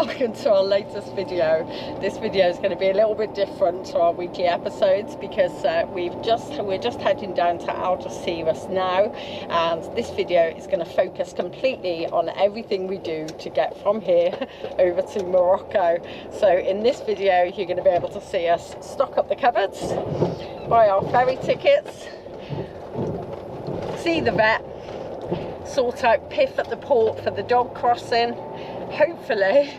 welcome to our latest video. This video is going to be a little bit different to our weekly episodes because we're just heading down to Algeciras now, and this video is going to focus completely on everything we do to get from here over to Morocco. So in this video you're going to be able to see us stock up the cupboards, buy our ferry tickets, see the vet, sort out Piff at the port for the dog crossing, hopefully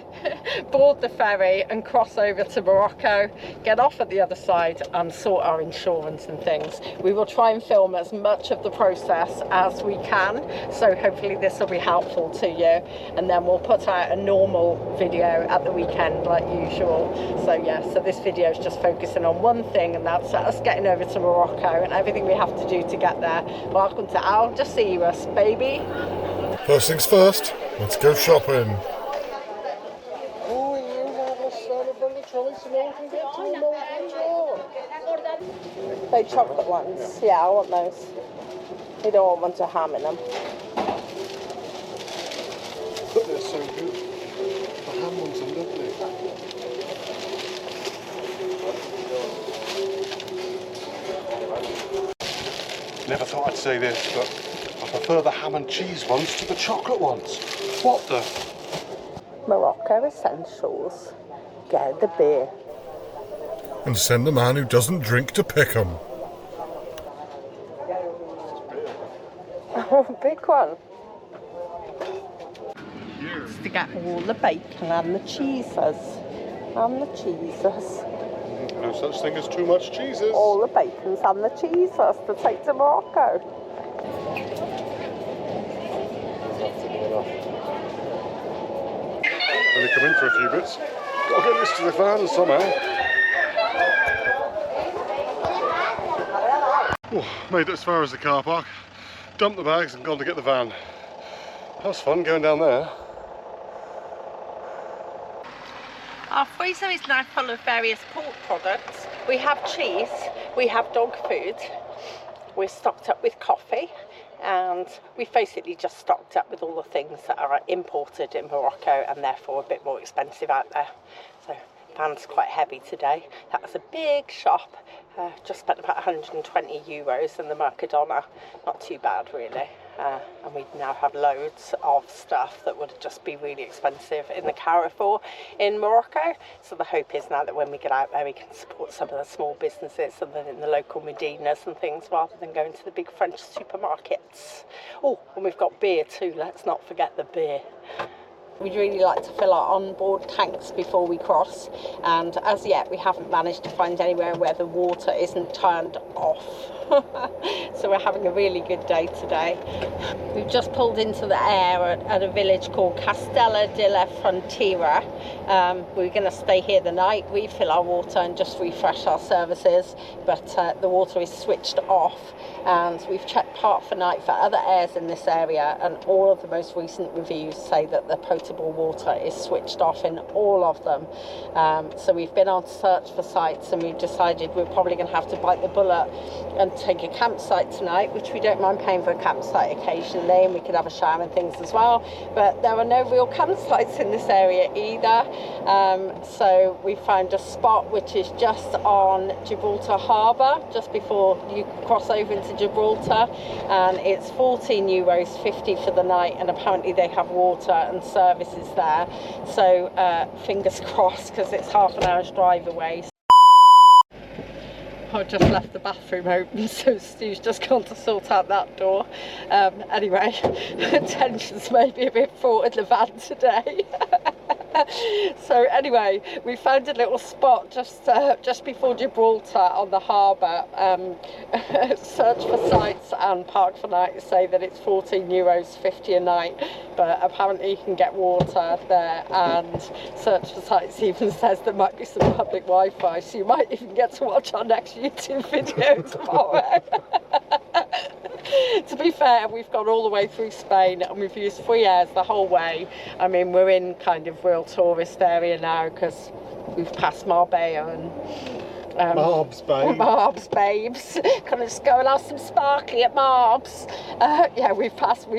board the ferry and cross over to Morocco, get off at the other side and sort our insurance and things. We will try and film as much of the process as we can, so hopefully this will be helpful to you, and then we'll put out a normal video at the weekend like usual. So yeah, so this video is just focusing on one thing, and that's us getting over to Morocco and everything we have to do to get there. Welcome to Algeciras, baby. First things first, let's go shopping. Those chocolate ones, yeah, I want those. We don't want one to ham in them. But they're so good. The ham ones are lovely. Never thought I'd say this, but I prefer the ham and cheese ones to the chocolate ones. What the? Morocco Essentials. Get the beer. And send the man who doesn't drink to pick 'em. Oh, big one. It's to get all the bacon and the cheeses. And the cheeses. No such thing as too much cheeses. All the bacons and the cheeses to take to Morocco. Only come in for a few bits. Got to get this to the van somehow. Oh, made it as far as the car park, dumped the bags and gone to get the van. That was fun going down there. Our freezer is now full of various pork products. We have cheese, we have dog food, we're stocked up with coffee, and we've basically just stocked up with all the things that are imported in Morocco and therefore a bit more expensive out there. So van's quite heavy today. That was a big shop. Just spent about 120 euros in the Mercadona. Not too bad really. And we now have loads of stuff that would just be really expensive in the Carrefour in Morocco. So the hope is now that when we get out there we can support some of the small businesses and then in the local Medinas and things rather than going to the big French supermarkets. Oh, and we've got beer too, let's not forget the beer. We'd really like to fill our onboard tanks before we cross, and as yet we haven't managed to find anywhere where the water isn't turned off. So we're having a really good day today. We've just pulled into the air at a village called Castella de la Frontera. We're going to stay here the night, refill our water and just refresh our services, but the water is switched off, and we've checked Park for Night for other airs in this area, and all of the most recent reviews say that the potable water is switched off in all of them. So we've been on search for sites, and we've decided we're probably going to have to bite the bullet and take a campsite tonight, which we don't mind paying for a campsite occasionally, and we could have a shower and things as well, but there are no real campsites in this area either. So we found a spot which is just on Gibraltar Harbour, just before you cross over into Gibraltar, and it's €14.50 for the night, and apparently they have water and services there, so fingers crossed, because it's half an hour's drive away. I just left the bathroom open, so Stu's just gone to sort out that door. Anyway, tensions may be a bit fraught in the van today. So anyway, we found a little spot just before Gibraltar on the harbour. Search for sites and Park for Night say that it's €14.50 a night, but apparently you can get water there, and Search for Sites even says there might be some public Wi-Fi, so you might even get to watch our next YouTube video tomorrow. To be fair, we've gone all the way through Spain and we've used free airs the whole way. I mean, we're in kind of real tourist area now because we've passed Marbella Marbs, babe. Marbs, babes. Can I just go and have some sparkly at Marbs? Yeah, we've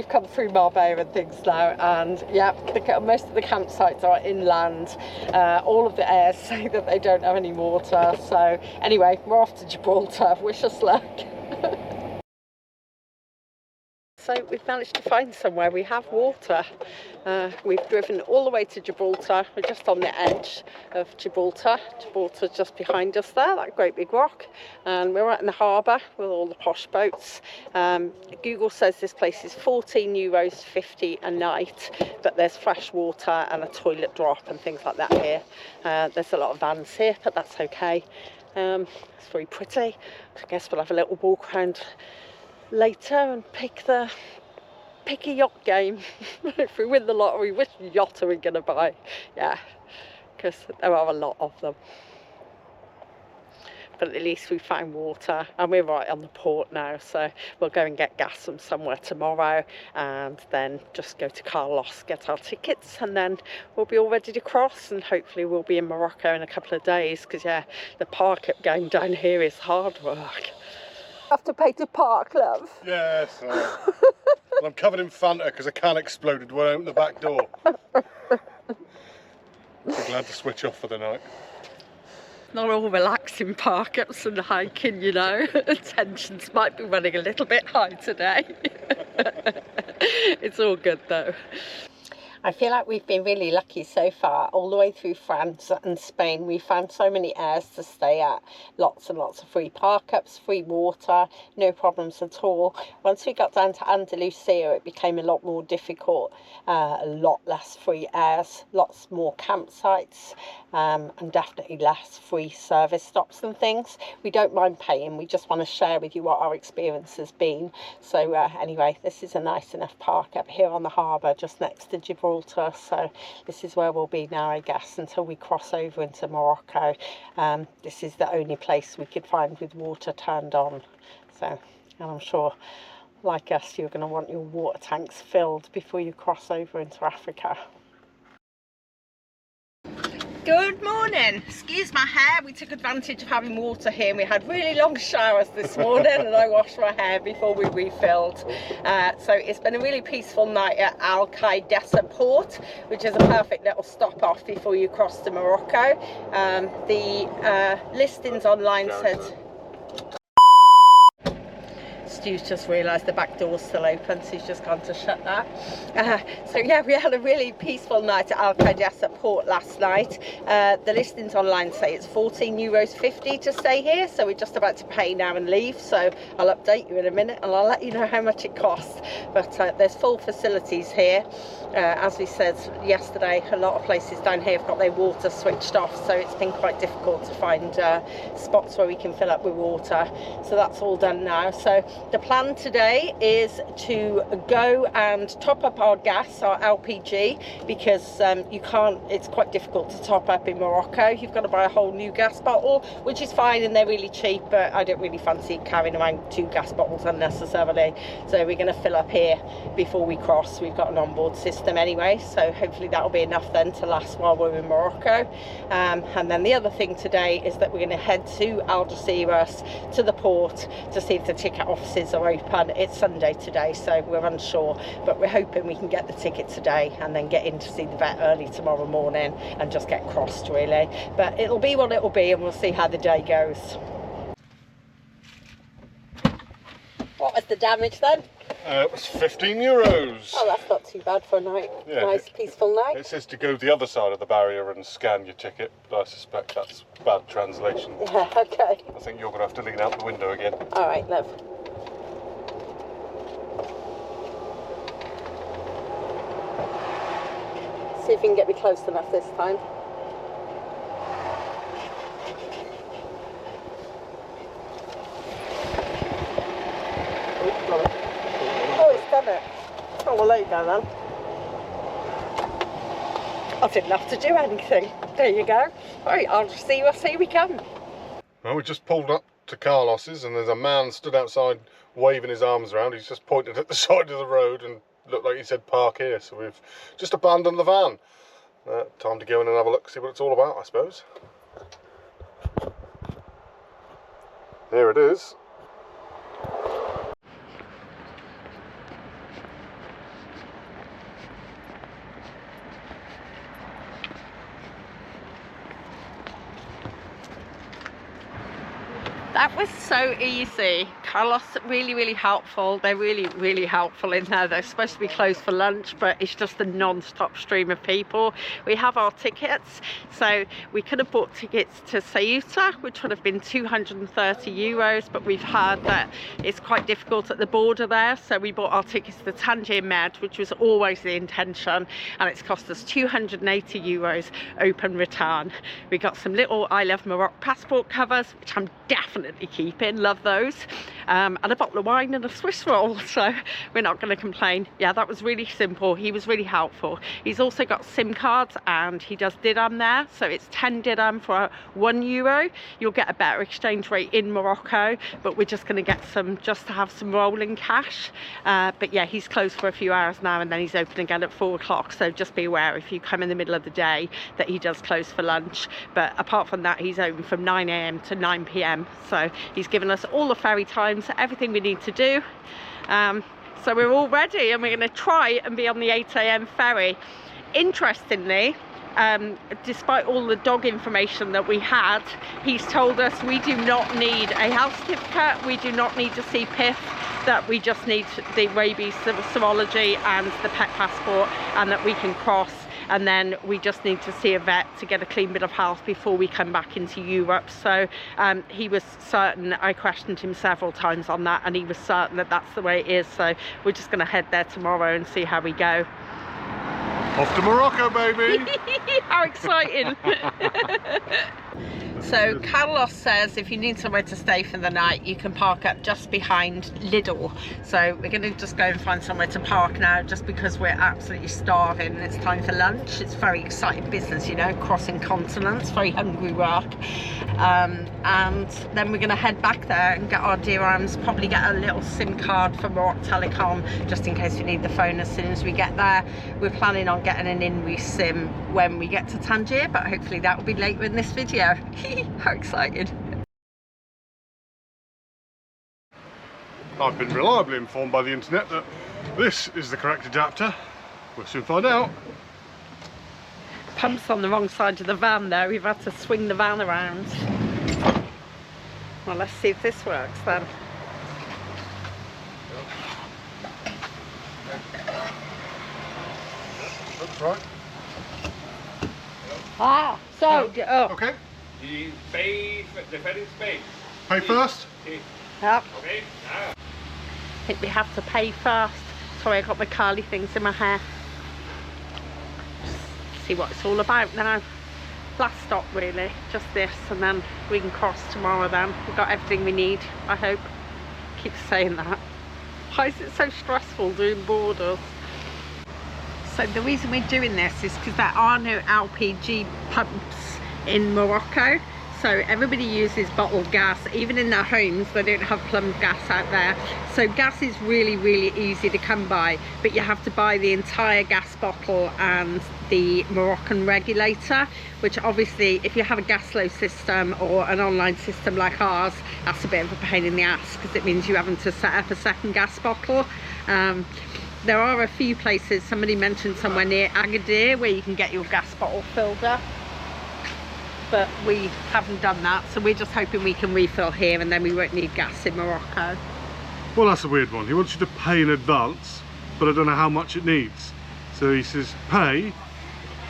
come through Marbella and things now, and yeah, most of the campsites are inland. All of the heirs say that they don't have any water. So anyway, we're off to Gibraltar. Wish us luck. So we've managed to find somewhere we have water. We've driven all the way to Gibraltar. We're just on the edge of Gibraltar. Gibraltar's just behind us there, that great big rock. And we're right in the harbour with all the posh boats. Google says this place is €14.50 a night, but there's fresh water and a toilet drop and things like that here. There's a lot of vans here, but that's okay. It's very pretty. I guess we'll have a little walk around later and pick a yacht game. If we win the lottery, which yacht are we going to buy? Yeah, because there are a lot of them. But at least we found water, and we're right on the port now, so we'll go and get gas from somewhere tomorrow, and then just go to Carlos, get our tickets, and then we'll be all ready to cross, and hopefully we'll be in Morocco in a couple of days, because yeah, the park up going down here is hard work. Have to pay to park, love. Yes. Well, I'm covered in Fanta because a can exploded when I opened the back door. I'm glad to switch off for the night. Not all relaxing park-ups and hiking, you know. Tensions might be running a little bit high today. It's all good though. I feel like we've been really lucky so far, all the way through France and Spain. We found so many airs to stay at, lots and lots of free park-ups, free water, no problems at all. Once we got down to Andalusia, it became a lot more difficult, a lot less free airs, lots more campsites, and definitely less free service stops and things. We don't mind paying, we just want to share with you what our experience has been. So anyway, this is a nice enough park up here on the harbour, just next to Gibraltar. So this is where we'll be now, I guess, until we cross over into Morocco. This is the only place we could find with water turned on. So, and I'm sure, like us, you're going to want your water tanks filled before you cross over into Africa. Good morning. Excuse my hair. We took advantage of having water here, and we had really long showers this morning, and I washed my hair before we refilled. So it's been a really peaceful night at Algeciras port, which is a perfect little stop off before you cross to Morocco. The listings online said Stu's just realised the back door's still open, so he's just gone to shut that. So yeah, we had a really peaceful night at Algeciras port last night. The listings online say it's €14.50 to stay here, so we're just about to pay now and leave, so I'll update you in a minute and I'll let you know how much it costs. But there's full facilities here. As we said yesterday, a lot of places down here have got their water switched off, so it's been quite difficult to find spots where we can fill up with water. So that's all done now. So the plan today is to go and top up our gas, our LPG, because you can't, it's quite difficult to top up in Morocco. You've got to buy a whole new gas bottle, which is fine and they're really cheap, but I don't really fancy carrying around 2 gas bottles unnecessarily. So we're going to fill up here before we cross. We've got an onboard system anyway, so hopefully that'll be enough then to last while we're in Morocco. And then the other thing today is that we're going to head to Algeciras, to the port, to see if the ticket offices are open. It's Sunday today, so we're unsure, but we're hoping we can get the ticket today and then get in to see the vet early tomorrow morning and just get crossed really. But it'll be what it'll be, and we'll see how the day goes. What was the damage then? It was €15. Oh, that's not too bad for a night. Yeah, nice peaceful night. It says to go the other side of the barrier and scan your ticket, but I suspect that's bad translation. Yeah, okay. I think you're going to have to lean out the window again. All right, love. See if you can get me close enough this time. Oh, it's done it. Oh, well, there you go then. I didn't have to do anything. There you go. All right, I'll see you. Here we come. Well, we just pulled up to Carlos's and there's a man stood outside waving his arms around. He's just pointed at the side of the road and looked like he said park here, so we've just abandoned the van. Time to go in and have a look, see what it's all about, I suppose. Here it is. That was so easy. Carlos, really helpful. They're really helpful in there. They're supposed to be closed for lunch, but it's just a non-stop stream of people. We have our tickets, so we could have bought tickets to Ceuta, which would have been 230 euros, but we've heard that it's quite difficult at the border there, so we bought our tickets to Tanger Med, which was always the intention, and it's cost us 280 euros open return. We got some little I Love Morocco passport covers, which I'm definitely keeping, love those, and a bottle of wine and a Swiss roll, so we're not going to complain. Yeah, that was really simple. He was really helpful. He's also got SIM cards and he does dirham there, so it's 10 dirham for €1. You'll get a better exchange rate in Morocco, but we're just going to get some just to have some rolling cash. But yeah, he's closed for a few hours now and then he's open again at 4 o'clock, so just be aware if you come in the middle of the day that he does close for lunch. But apart from that, he's open from 9 AM to 9 PM, so he's given us all the ferry times, everything we need to do. So we're all ready and we're going to try and be on the 8 AM ferry. Interestingly, despite all the dog information that we had, he's told us we do not need a health certificate, we do not need to see PIF, that we just need the rabies serology and the pet passport, and that we can cross, and then we just need to see a vet to get a clean bit of health before we come back into Europe. So he was certain. I questioned him several times on that and he was certain that that's the way it is, so we're just going to head there tomorrow and see how we go. Off to Morocco, baby! How exciting! So Carlos says if you need somewhere to stay for the night, you can park up just behind Lidl. So we're going to just go and find somewhere to park now, just because we're absolutely starving and it's time for lunch. It's very exciting business, you know, crossing continents, very hungry work. And then we're going to head back there and get our dirhams, probably get a little SIM card for Morocco Telecom, just in case we need the phone as soon as we get there. We're planning on getting an in-re SIM when we get to Tanger, but hopefully that will be later in this video. How excited. I've been reliably informed by the internet that this is the correct adapter. We'll soon find out. Pump's on the wrong side of the van there. We've had to swing the van around. Well, let's see if this works then. That's right. Ah, so, Okay. You pay the ferry space. Pay first? Yep. Okay. I think we have to pay first. Sorry, I got my curly things in my hair. Just see what it's all about now. Last stop really, just this, and then we can cross tomorrow then. We've got everything we need, I hope. Keep saying that. Why is it so stressful doing borders? So the reason we're doing this is because there are no LPG pumps in Morocco, so everybody uses bottled gas. Even in their homes they don't have plumbed gas out there, so gas is really easy to come by, but you have to buy the entire gas bottle and the Moroccan regulator, which obviously if you have a gas flow system or an online system like ours, that's a bit of a pain in the ass because it means you having to set up a second gas bottle. There are a few places, somebody mentioned somewhere near Agadir, where you can get your gas bottle filled up, but we haven't done that, so we're just hoping we can refill here and then we won't need gas in Morocco. Well, that's a weird one. He wants you to pay in advance, but I don't know how much it needs. So he says pay,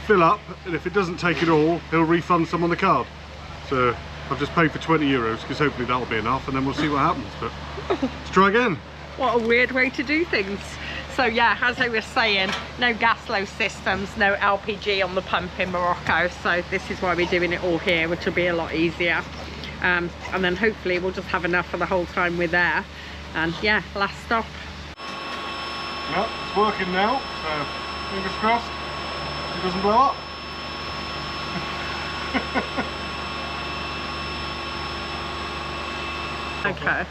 fill up, and if it doesn't take it all, he'll refund some on the card. So I've just paid for 20 euros because hopefully that'll be enough, and then we'll see what happens. But let's try again. What a weird way to do things. So yeah, as I was saying, no gas flow systems, no LPG on the pump in Morocco, so this is why we're doing it all here, which will be a lot easier. And then hopefully we'll just have enough for the whole time we're there. And yeah, last stop. Well, it's working now, so fingers crossed it doesn't blow up. Okay.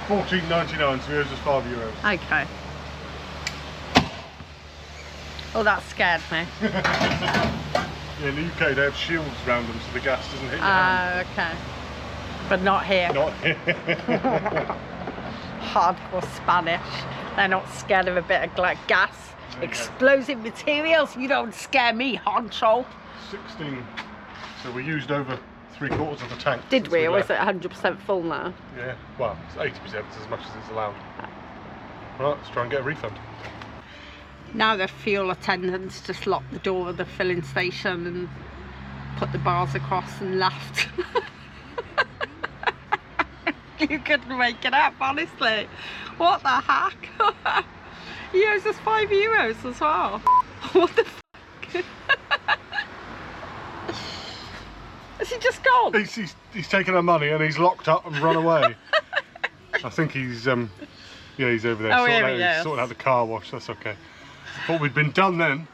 14.99, so here's just €5. Okay. Oh, that scared me. Yeah, in the UK they have shields around them so the gas doesn't hit your hand. Okay. But not here. Not here. Hardcore Spanish. They're not scared of a bit of gas. Explosive materials. You don't scare me, honcho. 16. So we used over 3/4 of the tank. Did we? Or is it 100% full now? Yeah. Well, it's 80%. It's as much as it's allowed. Right, let's try and get a refund. Now the fuel attendants just locked the door of the filling station and put the bars across and left. You couldn't make it up, honestly. What the heck? He owes us €5 as well. What the fuck? Has he just gone? He's taken our money and he's locked up and run away. I think he's yeah, he's over there sorting out the car wash. That's okay. Thought we'd been done then.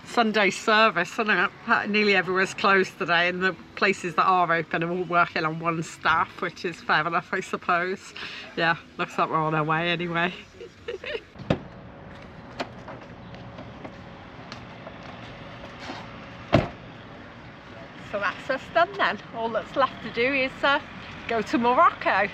Sunday service, isn't it? Nearly everywhere's closed today, and the places that are open are all working on one staff, which is fair enough, I suppose. Yeah, looks like we're on our way anyway. So that's us done then. All that's left to do is go to Morocco.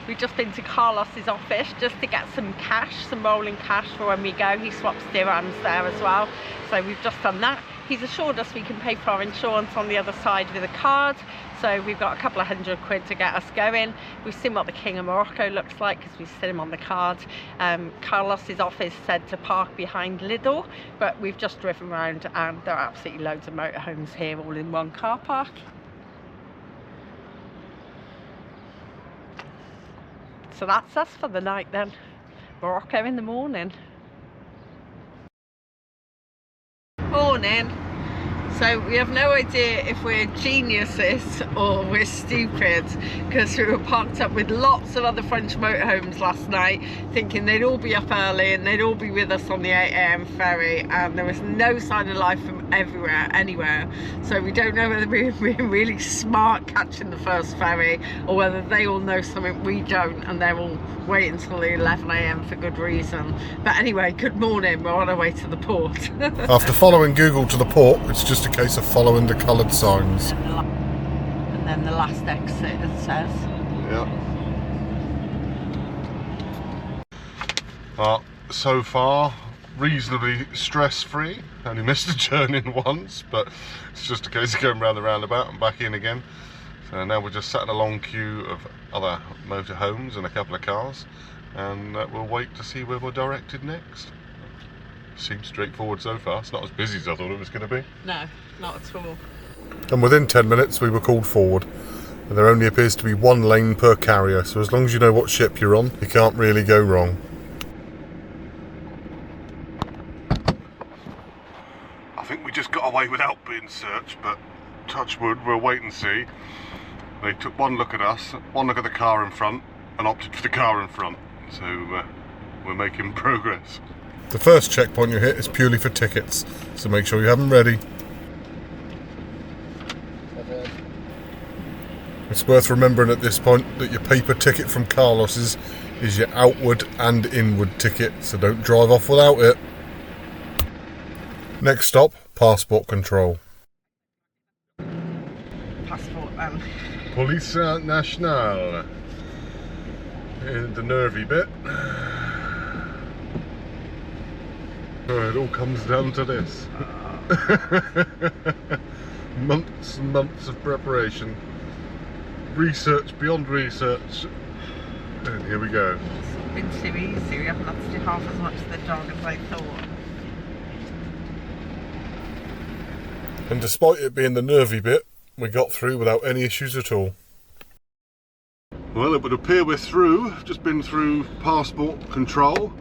We've just been to Carlos's office just to get some cash, some rolling cash for when we go. He swaps dirhams there as well. So we've just done that. He's assured us we can pay for our insurance on the other side with a card. So we've got a couple of £100 to get us going. We've seen what the King of Morocco looks like because we've seen him on the card. Carlos's office said to park behind Lidl, but we've just driven around and there are absolutely loads of motorhomes here all in one car park. So that's us for the night then. Morocco in the morning. Morning. So we have no idea if we're geniuses or we're stupid, because we were parked up with lots of other French motorhomes last night thinking they'd all be up early and they'd all be with us on the 8 AM ferry, and there was no sign of life from anywhere. So we don't know whether we're really smart catching the first ferry or whether they all know something we don't and they're all waiting until the 11 AM for good reason. But anyway, good morning, we're on our way to the port. After following Google to the port, it's just a case of following the coloured signs. And then the last exit, it says. Yeah. So far, reasonably stress-free. Only missed a turn in once, but it's just a case of going round the roundabout and back in again. So now we're just sat in a long queue of other motorhomes and a couple of cars, and we'll wait to see where we're directed next. Seems straightforward so far. It's not as busy as I thought it was going to be. No, not at all. And within 10 minutes we were called forward, and there only appears to be one lane per carrier, so as long as you know what ship you're on, you can't really go wrong. I think we just got away without being searched, but touch wood, we'll wait and see. They took one look at us, one look at the car in front, and opted for the car in front, so we're making progress. The first checkpoint you hit is purely for tickets, so make sure you have them ready. It's worth remembering at this point that your paper ticket from Carlos's is your outward and inward ticket, so don't drive off without it. Next stop, passport control. Passport then. Police Nationale. The nervy bit. Oh, it all comes down to this. Months and months of preparation. Research beyond research. And here we go. It's been too easy. We haven't had to do half as much of the dog as I thought. And despite it being the nervy bit, we got through without any issues at all. Well, it would appear we're through. Just been through passport control.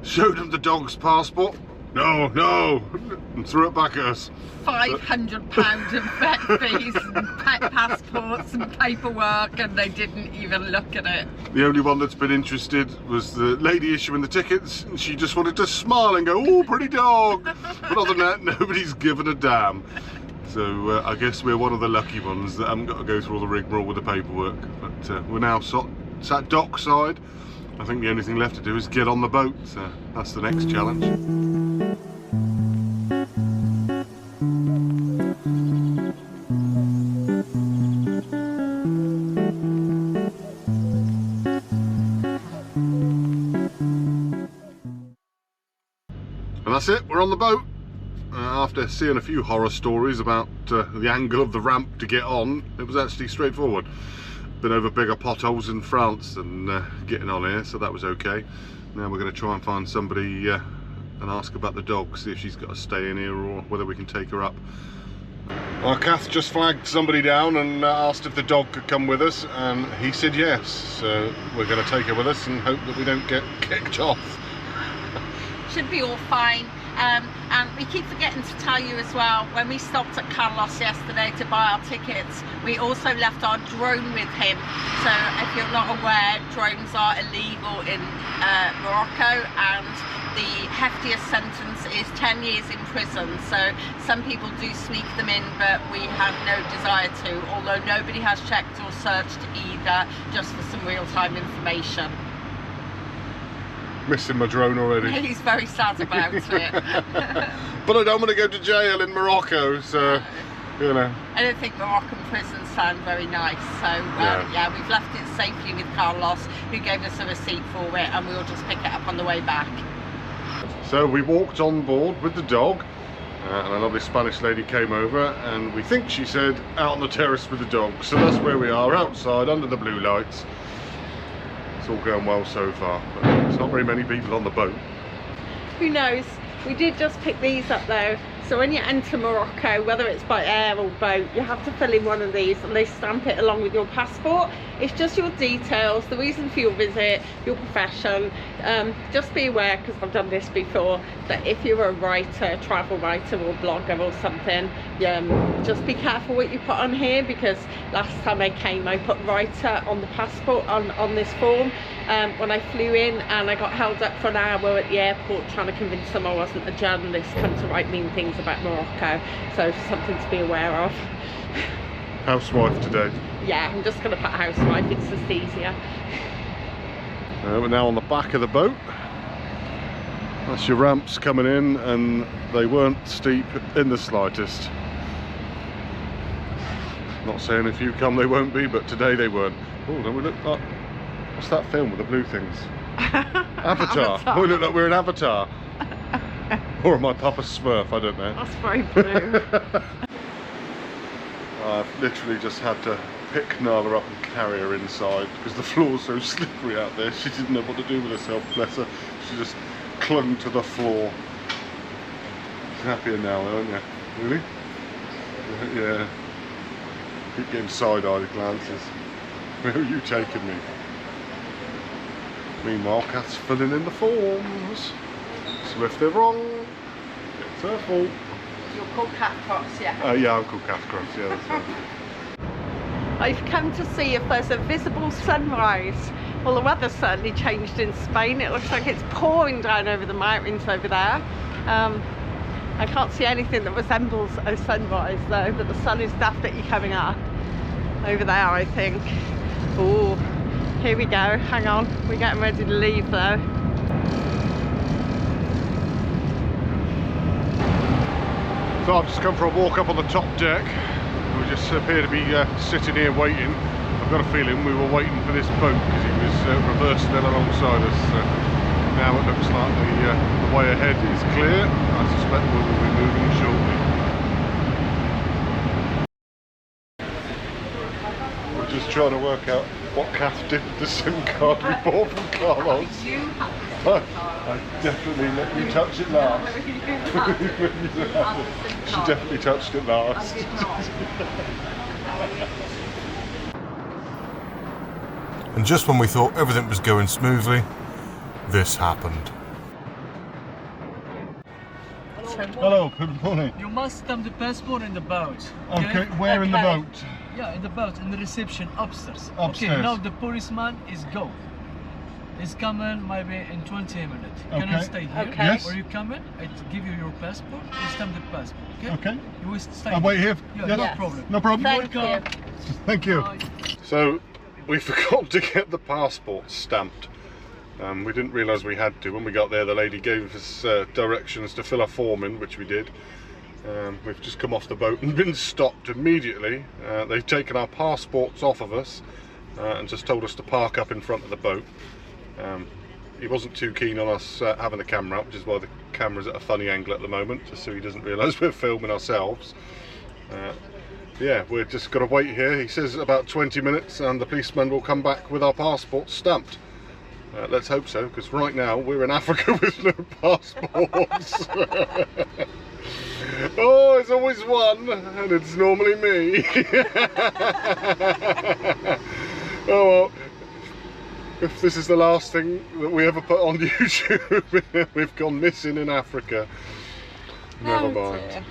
Showed them the dog's passport. No, and threw it back at us. £500 of vet fees and pet passports and paperwork, and they didn't even look at it. The only one that's been interested was the lady issuing the tickets, and she just wanted to smile and go, "Oh, pretty dog." But other than that, nobody's given a damn. So I guess we're one of the lucky ones that haven't got to go through all the rigmarole with the paperwork. But we're now sat dockside. I think the only thing left to do is get on the boat, so that's the next challenge. And that's it, we're on the boat. After seeing a few horror stories about the angle of the ramp to get on, it was actually straightforward. Been over bigger potholes in France than getting on here, so that was okay. Now we're going to try and find somebody and ask about the dog, see if she's got to stay in here or whether we can take her up. Kath just flagged somebody down and asked if the dog could come with us, and he said yes, so we're going to take her with us and hope that we don't get kicked off. Should be all fine. And we keep forgetting to tell you as well, when we stopped at Carlos yesterday to buy our tickets, we also left our drone with him. So if you're not aware, drones are illegal in Morocco, and the heftiest sentence is 10 years in prison. So some people do sneak them in, but we have no desire to, although nobody has checked or searched either, just for some real-time information. Missing my drone already. He's very sad about it. But I don't want to go to jail in Morocco, so, you know. I don't think Moroccan prisons sound very nice, so yeah, we've left it safely with Carlos, who gave us a receipt for it, and we'll just pick it up on the way back. So we walked on board with the dog, and a lovely Spanish lady came over, and we think she said out on the terrace with the dog. So that's where we are, outside under the blue lights. It's all going well so far, but there's not very many people on the boat. Who knows? We did just pick these up though. So when you enter Morocco, whether it's by air or boat, you have to fill in one of these, and they stamp it along with your passport. It's just your details, the reason for your visit, your profession. Just be aware, because I've done this before, that if you're a writer, travel writer or blogger or something, just be careful what you put on here, because last time I came I put writer on the passport on this form when I flew in, and I got held up for an hour at the airport trying to convince them I wasn't a journalist come to write mean things about Morocco. So something to be aware of. Housewife today. Yeah, I'm just going to put housewife, it's just easier. We're now on the back of the boat. That's your ramps coming in, and they weren't steep in the slightest. Not saying if you come they won't be, but today they weren't. Oh, don't we look like... What's that film with the blue things? Avatar. Oh, we look like we're in Avatar. Or am I Papa Smurf? I don't know. That's very blue. I've literally just had to pick Nala up and carry her inside because the floor's so slippery out there. She didn't know what to do with herself, bless her. She just clung to the floor. She's happier now, aren't you? Really? Yeah. Keep getting side-eyed glances. Where are you taking me? Meanwhile, Kath's filling in the forms. So if they're wrong, it's her fault. You're called Cat Cross, yeah? Yeah, I'm called Kath Cross, yeah, that's right. I've come to see if there's a visible sunrise. Well, the weather's certainly changed in Spain. It looks like it's pouring down over the mountains over there. I can't see anything that resembles a sunrise though, but the sun is definitely coming up over there, I think. Oh, here we go. Hang on, we're getting ready to leave though. So I've just come for a walk up on the top deck. We just appear to be sitting here waiting. I've got a feeling we were waiting for this boat because it was reversing in alongside us. So now it looks like the way ahead is clear. I suspect we will be moving shortly. We're just trying to work out what Kath did with the SIM card we bought from Carlos. I definitely let you touch it last. She definitely touched it last. And just when we thought everything was going smoothly, this happened. Hello, good morning. You must stamp the passport in the boat. Okay, where in the boat? Yeah, in the boat, in the reception upstairs. Upstairs. Okay, now the policeman is go. He's coming maybe in 20 minutes. You Okay. can stay here. Okay. Yes. Or you come in, I give you your passport, you stamp the passport. Okay? Okay. You will stay I'll wait here. Yeah, Yes. no Yes. problem. No problem. Thank you. Welcome. Thank you. Bye. So we forgot to get the passport stamped. We didn't realise we had to. When we got there, the lady gave us directions to fill a form in, which we did. We've just come off the boat and been stopped immediately. They've taken our passports off of us and just told us to park up in front of the boat. he wasn't too keen on us having the camera up, which is why the camera's at a funny angle at the moment, just so he doesn't realise we're filming ourselves. Yeah, we've just got to wait here. He says about 20 minutes and the policeman will come back with our passports stamped. Let's hope so, because right now we're in Africa with no passports. Oh, there's always one, and it's normally me. Oh well, if this is the last thing that we ever put on YouTube, we've gone missing in Africa. Never mind. Dear.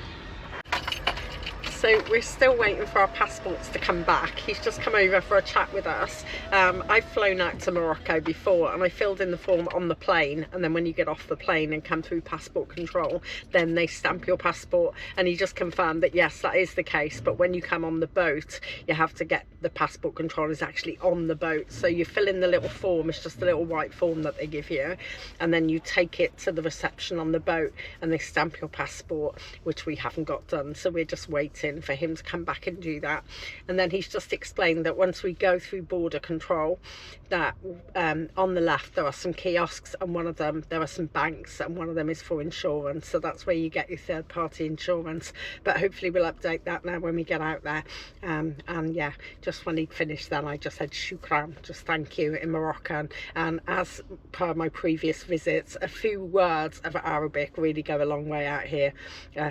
So we're still waiting for our passports to come back. He's just come over for a chat with us. I've flown out to Morocco before and I filled in the form on the plane, and then when you get off the plane and come through passport control, then they stamp your passport, and he just confirmed that yes, that is the case, but when you come on the boat you have to get the passport control is actually on the boat. So you fill in the little form, it's just a little white form that they give you, and then you take it to the reception on the boat and they stamp your passport, which we haven't got done, so we're just waiting for him to come back and do that. And then he's just explained that once we go through border control, that on the left there are some kiosks, and one of them there are some banks, and one of them is for insurance, so that's where you get your third-party insurance. But hopefully we'll update that now when we get out there. And yeah, just when he'd finished then I just said shukran, just thank you, in Moroccan. And as per my previous visits, a few words of Arabic really go a long way out here.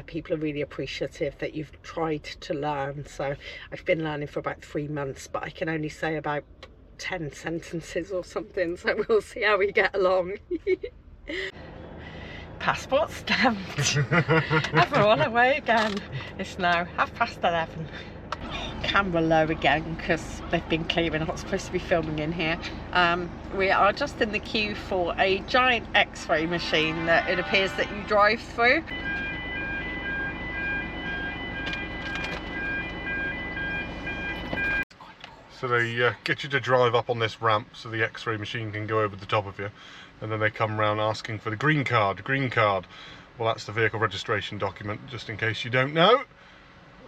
People are really appreciative that you've tried to learn. So I've been learning for about 3 months, but I can only say about 10 sentences or something, so we'll see how we get along. Passport stamped. Everyone away again. It's now 11:30. Camera low again because they've been clearing. I'm not supposed to be filming in here. We are just in the queue for a giant X-ray machine that it appears that you drive through. So they get you to drive up on this ramp so the X-ray machine can go over the top of you, and then they come around asking for the green card. Well, that's the vehicle registration document, just in case you don't know.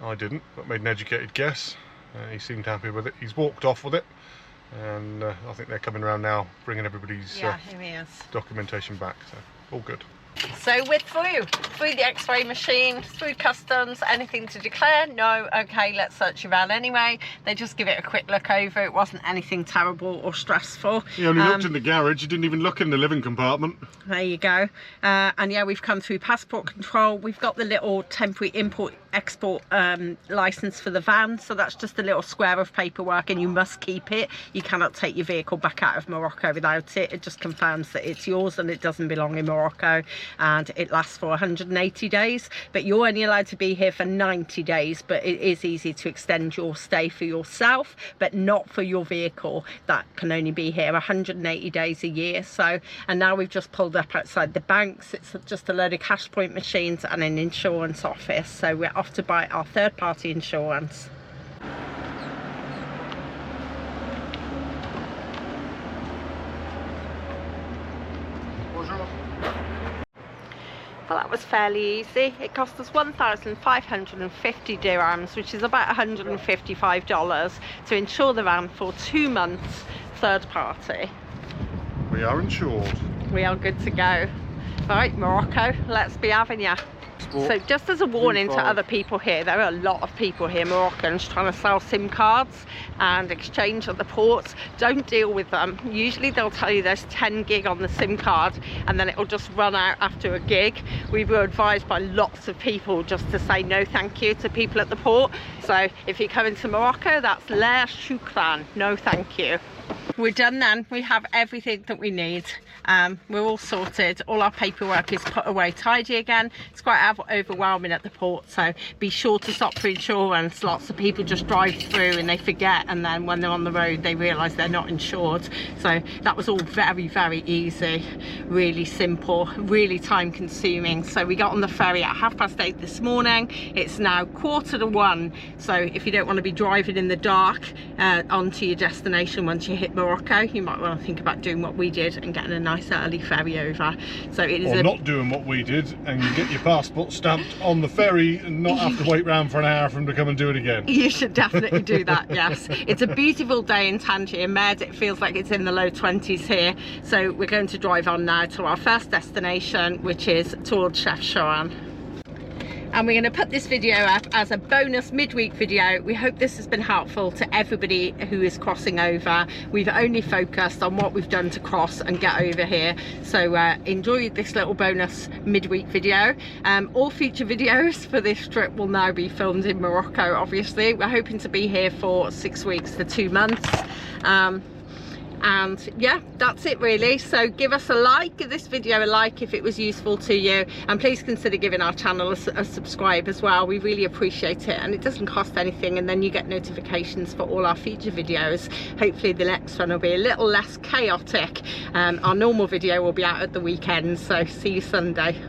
I didn't, but made an educated guess. He seemed happy with it. He's walked off with it, and I think they're coming around now bringing everybody's here he is. documentation back, so all good. So we're through the X-ray machine, through customs. Anything to declare? No. Okay, let's search your van anyway. They just give it a quick look over. It wasn't anything terrible or stressful. He only looked in the garage, he didn't even look in the living compartment. There you go. And yeah, we've come through passport control. We've got the little temporary import-export license for the van, so that's just a little square of paperwork, and you must keep it. You cannot take your vehicle back out of Morocco without it. It just confirms that it's yours and it doesn't belong in Morocco, and it lasts for 180 days, but you're only allowed to be here for 90 days. But it is easy to extend your stay for yourself, but not for your vehicle. That can only be here 180 days a year. So, and now we've just pulled up outside the banks. It's just a load of cash point machines and an insurance office, so we're off to buy our third-party insurance. Well, that was fairly easy. It cost us 1,550 dirhams, which is about $155, to insure the van for 2 months, third party. We are insured. We are good to go. Right, Morocco, let's be having ya. So just as a warning to other people here, there are a lot of people here, Moroccans, trying to sell SIM cards and exchange at the ports. Don't deal with them. Usually they'll tell you there's 10 gig on the SIM card and then it'll just run out after a gig. We were advised by lots of people just to say no thank you to people at the port. So if you're coming to Morocco, that's la shukran, no thank you. We're done then. We have everything that we need. We're all sorted. All our paperwork is put away tidy again. It's quite overwhelming at the port, so be sure to stop for insurance. Lots of people just drive through and they forget, and then when they're on the road they realise they're not insured. So that was all very, very easy, really simple, really time consuming. So we got on the ferry at 8:30 this morning. It's now 1:45, so if you don't want to be driving in the dark onto your destination once you're hit Morocco, you might want to think about doing what we did and getting a nice early ferry over. So it is or not doing what we did and get your passport stamped on the ferry and not have to wait round for an hour for them to come and do it again. You should definitely do that, yes. It's a beautiful day in Tanger Med. It feels like it's in the low 20s here. So we're going to drive on now to our first destination, which is towards Chef Sharon. And we're going to put this video up as a bonus midweek video. We hope this has been helpful to everybody who is crossing over. We've only focused on what we've done to cross and get over here. So enjoy this little bonus midweek video. All future videos for this trip will now be filmed in Morocco, obviously. We're hoping to be here for 6 weeks to 2 months. And yeah, that's it really. So give us a like, give this video a like if it was useful to you, and please consider giving our channel a subscribe as well. We really appreciate it, and it doesn't cost anything, and then you get notifications for all our future videos. Hopefully the next one will be a little less chaotic. Our normal video will be out at the weekend, so see you Sunday.